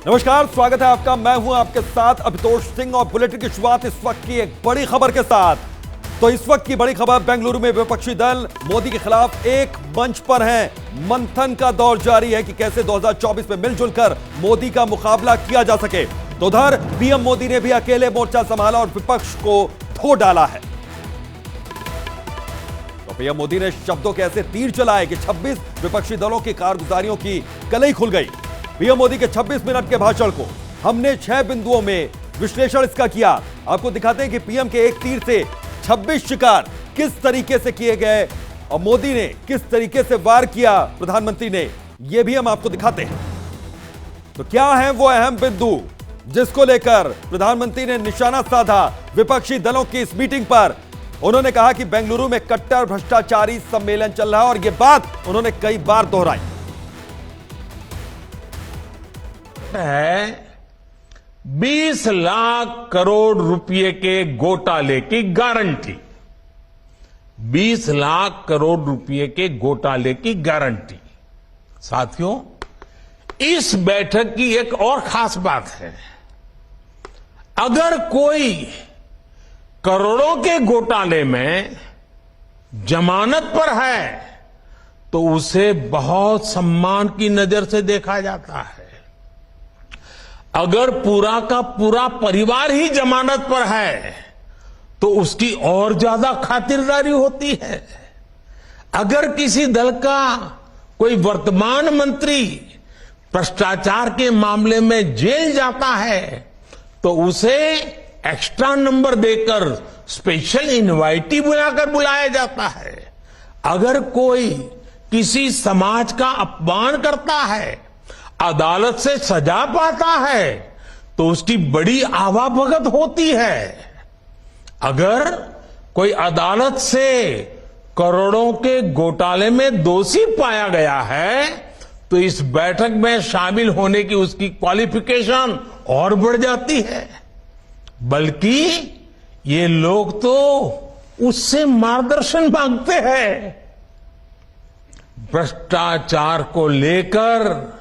नमस्कार, स्वागत है आपका। मैं हूं आपके साथ अभितोष सिंह और बुलेटिन की शुरुआत इस वक्त की एक बड़ी खबर के साथ। तो इस वक्त की बड़ी खबर, बेंगलुरु में विपक्षी दल मोदी के खिलाफ एक मंच पर हैं। मंथन का दौर जारी है कि कैसे 2024 में मिलजुल कर मोदी का मुकाबला किया जा सके। तो उधर पीएम मोदी ने भी अकेले मोर्चा संभाला और विपक्ष को धो डाला है। तो पीएम मोदी ने शब्दों के ऐसे तीर चलाए कि 26 विपक्षी दलों की कारगुजारियों की कलई खुल गई। पीएम मोदी के 26 मिनट के भाषण को हमने 6 बिंदुओं में विश्लेषण इसका किया। आपको दिखाते हैं कि पीएम के एक तीर से 26 शिकार किस तरीके से किए गए और मोदी ने किस तरीके से वार किया प्रधानमंत्री ने, यह भी हम आपको दिखाते हैं। तो क्या है वो अहम बिंदु जिसको लेकर प्रधानमंत्री ने निशाना साधा विपक्षी दलों की इस मीटिंग पर। उन्होंने कहा कि बेंगलुरु में कट्टर भ्रष्टाचारी सम्मेलन चल रहा है और यह बात उन्होंने कई बार दोहराई है। 20 लाख करोड़ रुपए के घोटाले की गारंटी, 20 लाख करोड़ रुपए के घोटाले की गारंटी। साथियों, इस बैठक की एक और खास बात है। अगर कोई करोड़ों के घोटाले में जमानत पर है तो उसे बहुत सम्मान की नजर से देखा जाता है। अगर पूरा का पूरा परिवार ही जमानत पर है तो उसकी और ज्यादा खातिरदारी होती है। अगर किसी दल का कोई वर्तमान मंत्री भ्रष्टाचार के मामले में जेल जाता है तो उसे एक्स्ट्रा नंबर देकर स्पेशल इनवाइटी बुलाकर बुलाया जाता है। अगर कोई किसी समाज का अपमान करता है, अदालत से सजा पाता है तो उसकी बड़ी आवाभगत होती है। अगर कोई अदालत से करोड़ों के घोटाले में दोषी पाया गया है तो इस बैठक में शामिल होने की उसकी क्वालिफिकेशन और बढ़ जाती है। बल्कि ये लोग तो उससे मार्गदर्शन मांगते हैं। भ्रष्टाचार को लेकर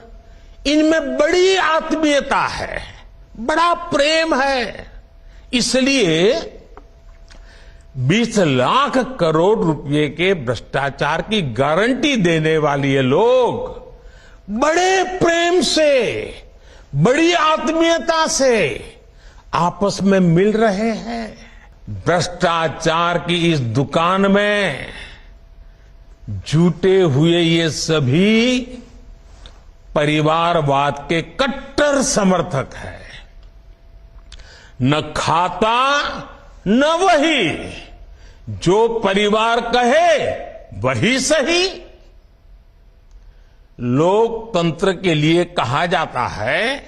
इनमें बड़ी आत्मीयता है, बड़ा प्रेम है। इसलिए 20 लाख करोड़ रुपए के भ्रष्टाचार की गारंटी देने वाले ये लोग बड़े प्रेम से, बड़ी आत्मीयता से आपस में मिल रहे हैं। भ्रष्टाचार की इस दुकान में जुटे हुए ये सभी परिवारवाद के कट्टर समर्थक है। न खाता न वही, जो परिवार कहे वही सही। लोकतंत्र के लिए कहा जाता है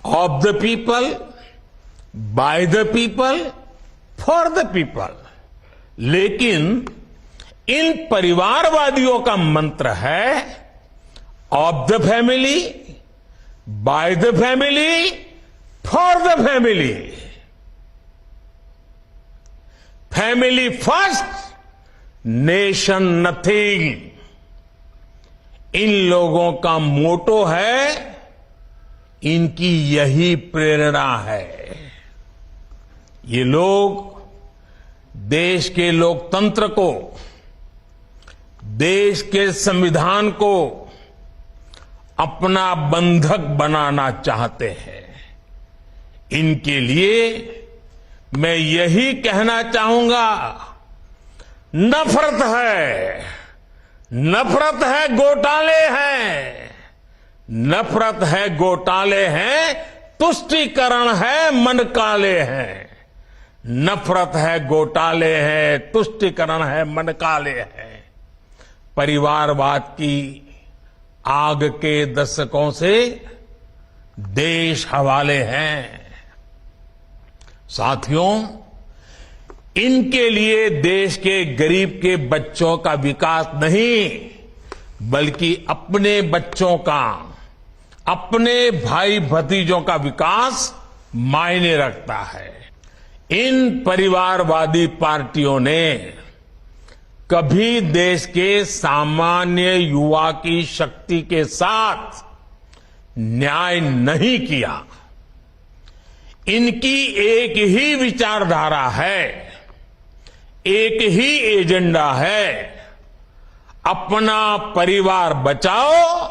of the people, by the people, for the people. लेकिन इन परिवारवादियों का मंत्र है of the family, by the family, for the family. Family first, nation nothing. इन लोगों का मोटो है, इनकी यही प्रेरणा है। ये लोग देश के लोकतंत्र को, देश के संविधान को अपना बंधक बनाना चाहते हैं। इनके लिए मैं यही कहना चाहूंगा, नफरत है, नफरत है, घोटाले हैं, नफरत है, घोटाले हैं, तुष्टीकरण है, मन काले हैं। नफरत है, घोटाले हैं, तुष्टीकरण है, मन काले हैं। परिवारवाद की आग के दशकों से देश हवाले हैं। साथियों, इनके लिए देश के गरीब के बच्चों का विकास नहीं, बल्कि अपने बच्चों का, अपने भाई भतीजों का विकास मायने रखता है। इन परिवारवादी पार्टियों ने कभी देश के सामान्य युवा की शक्ति के साथ न्याय नहीं किया। इनकी एक ही विचारधारा है, एक ही एजेंडा है, अपना परिवार बचाओ,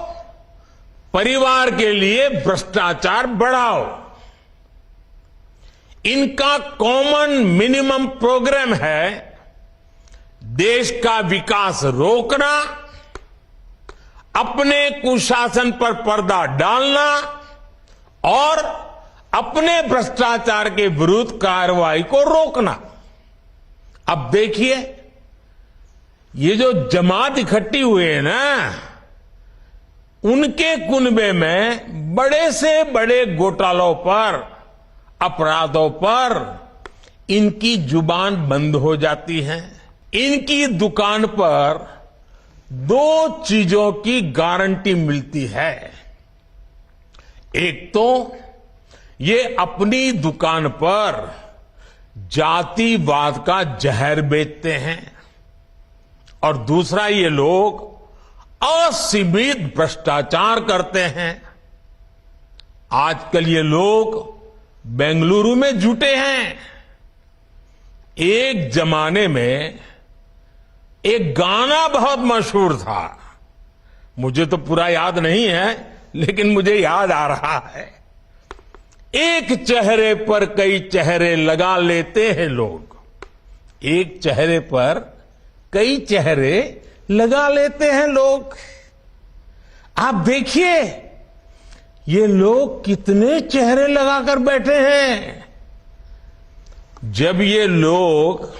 परिवार के लिए भ्रष्टाचार बढ़ाओ। इनका कॉमन मिनिमम प्रोग्राम है देश का विकास रोकना, अपने कुशासन पर पर्दा डालना और अपने भ्रष्टाचार के विरुद्ध कार्रवाई को रोकना। अब देखिए, ये जो जमात इकट्ठी हुए हैं ना, उनके कुनबे में बड़े से बड़े घोटालों पर, अपराधों पर इनकी जुबान बंद हो जाती है। इनकी दुकान पर दो चीजों की गारंटी मिलती है। एक तो ये अपनी दुकान पर जातिवाद का जहर बेचते हैं और दूसरा, ये लोग असीमित भ्रष्टाचार करते हैं। आजकल ये लोग बेंगलुरु में जुटे हैं। एक जमाने में एक गाना बहुत मशहूर था, मुझे तो पूरा याद नहीं है, लेकिन मुझे याद आ रहा है। एक चेहरे पर कई चेहरे लगा लेते हैं लोग, एक चेहरे पर कई चेहरे लगा लेते हैं लोग। आप देखिए, ये लोग कितने चेहरे लगाकर बैठे हैं। जब ये लोग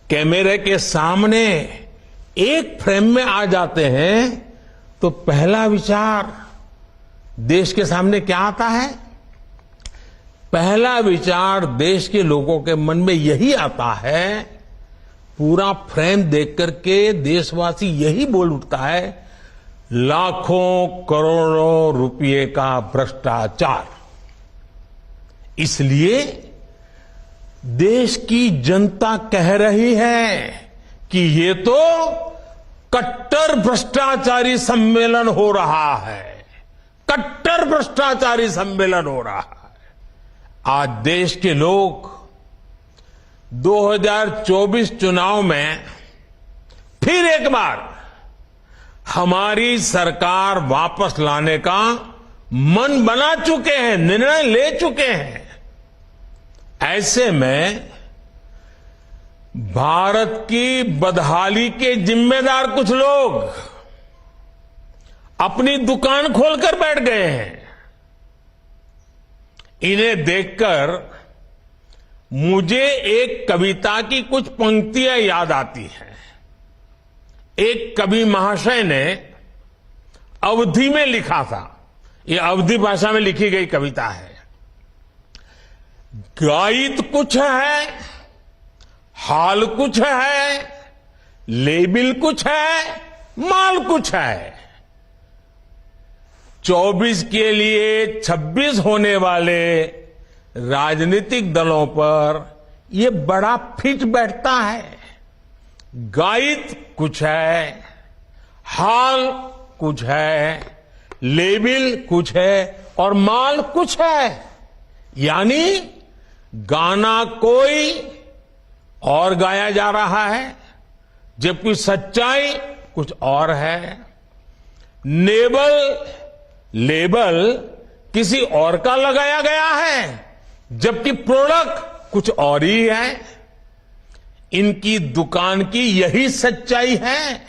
कैमरे के सामने एक फ्रेम में आ जाते हैं तो पहला विचार देश के सामने क्या आता है? पहला विचार देश के लोगों के मन में यही आता है, पूरा फ्रेम देख करके देशवासी यही बोल उठता है, लाखों करोड़ों रुपए का भ्रष्टाचार। इसलिए देश की जनता कह रही है कि ये तो कट्टर भ्रष्टाचारी सम्मेलन हो रहा है, कट्टर भ्रष्टाचारी सम्मेलन हो रहा है। आज देश के लोग 2024 चुनाव में फिर एक बार हमारी सरकार वापस लाने का मन बना चुके हैं, निर्णय ले चुके हैं। ऐसे में भारत की बदहाली के जिम्मेदार कुछ लोग अपनी दुकान खोलकर बैठ गए हैं। इन्हें देखकर मुझे एक कविता की कुछ पंक्तियां याद आती हैं। एक कवि महाशय ने अवधी में लिखा था, ये अवधी भाषा में लिखी गई कविता है। गायित कुछ है, हाल कुछ है, लेबिल कुछ है, माल कुछ है। 24 के लिए 26 होने वाले राजनीतिक दलों पर ये बड़ा फिट बैठता है। गायित कुछ है, हाल कुछ है, लेबिल कुछ है और माल कुछ है। यानी गाना कोई और गाया जा रहा है, जबकि सच्चाई कुछ और है। लेबल किसी और का लगाया गया है, जबकि प्रोडक्ट कुछ और ही है। इनकी दुकान की यही सच्चाई है।